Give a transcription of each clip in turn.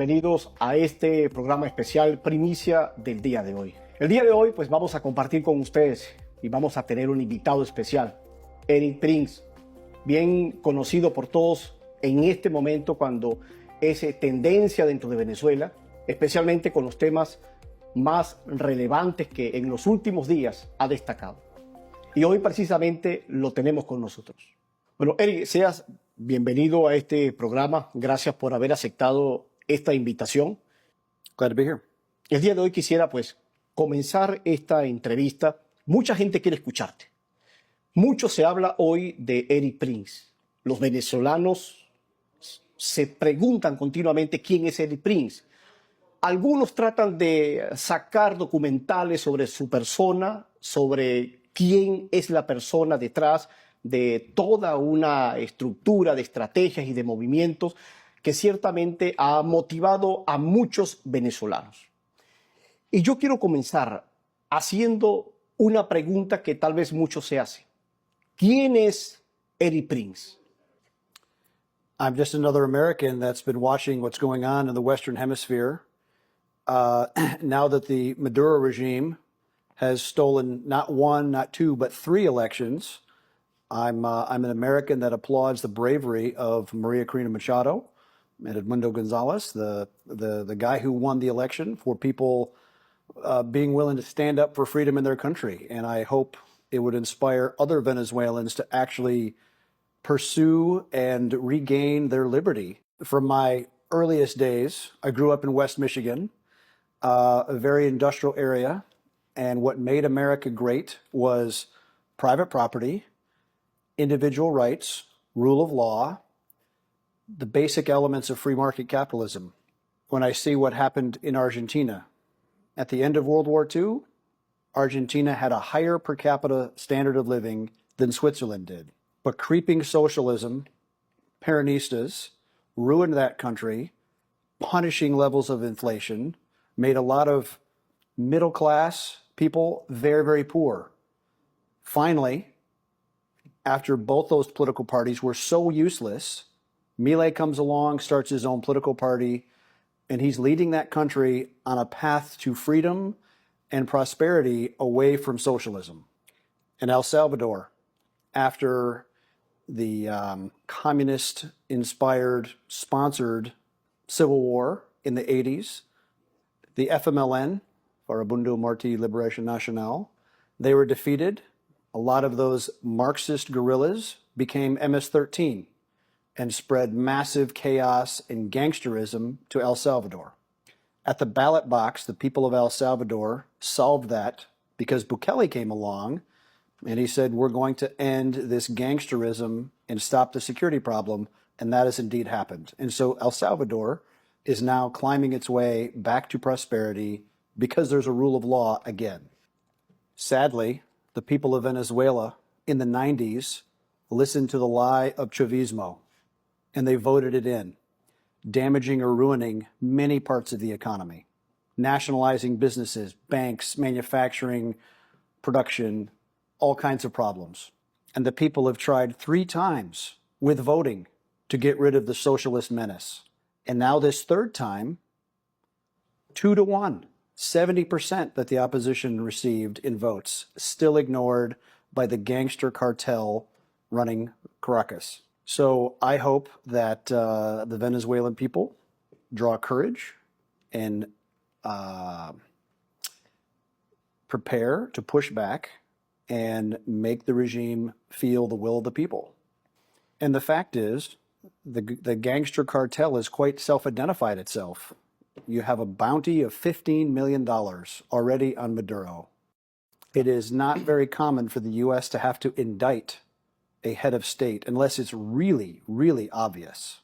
Bienvenidos a este programa especial primicia del día de hoy. El día de hoy pues vamos a compartir con ustedes y vamos a tener un invitado especial, Erick Prince, bien conocido por todos en este momento cuando es tendencia dentro de Venezuela, especialmente con los temas más relevantes que en los últimos días ha destacado. Y hoy precisamente lo tenemos con nosotros. Bueno, Erick, seas bienvenido a este programa. Gracias por haber aceptado esta invitación. Glad to be here. El día de hoy quisiera pues comenzar esta entrevista. Mucha gente quiere escucharte. Mucho se habla hoy de Erick Prince. Los venezolanos se preguntan continuamente quién es Erick Prince. Algunos tratan de sacar documentales sobre su persona, sobre quién es la persona detrás de toda una estructura de estrategias y de movimientos que ciertamente ha motivado a muchos venezolanos. Y yo quiero comenzar haciendo una pregunta que tal vez muchos se hacen. ¿Quién es Erick Prince? I'm just another American that's been watching what's going on in the Western Hemisphere. Now that the Maduro regime has stolen not one, not two, but three elections, I'm an American that applauds the bravery of Maria Corina Machado and Edmundo Gonzalez, the guy who won the election, for people being willing to stand up for freedom in their country. And I hope it would inspire other Venezuelans to actually pursue and regain their liberty. From my earliest days, I grew up in West Michigan, a very industrial area. And what made America great was private property, individual rights, rule of law, the basic elements of free market capitalism. When I see what happened in Argentina, at the end of World War II, Argentina had a higher per capita standard of living than Switzerland did. But creeping socialism, Peronistas, ruined that country, punishing levels of inflation, made a lot of middle class people very, very poor. Finally, after both those political parties were so useless, Milei comes along, starts his own political party, and he's leading that country on a path to freedom and prosperity away from socialism. In El Salvador, after the communist-inspired, sponsored civil war in the 80s, the FMLN, Farabundo Martí Liberación Nacional, they were defeated. A lot of those Marxist guerrillas became MS-13 and spread massive chaos and gangsterism to El Salvador. At the ballot box, the people of El Salvador solved that because Bukele came along and he said, we're going to end this gangsterism and stop the security problem, and that has indeed happened. And so El Salvador is now climbing its way back to prosperity because there's a rule of law again. Sadly, the people of Venezuela in the 90s listened to the lie of Chavismo, and they voted it in, damaging or ruining many parts of the economy, nationalizing businesses, banks, manufacturing, production, all kinds of problems. And the people have tried 3 times with voting to get rid of the socialist menace. And now this third time, 2-1, 70% that the opposition received in votes, still ignored by the gangster cartel running Caracas. So I hope that the Venezuelan people draw courage and prepare to push back and make the regime feel the will of the people. And the fact is, the gangster cartel is quite self-identified itself. You have a bounty of $15 million already on Maduro. It is not very common for the U.S. to have to indict a head of state unless it's really, really obvious.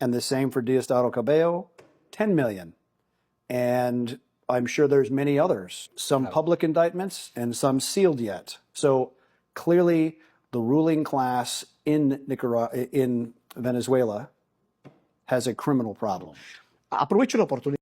And the same for Diosdado Cabello, 10 million. And I'm sure there's many others, some public indictments and some sealed yet. So clearly the ruling class in Venezuela has a criminal problem. Aprovecho la oportunidad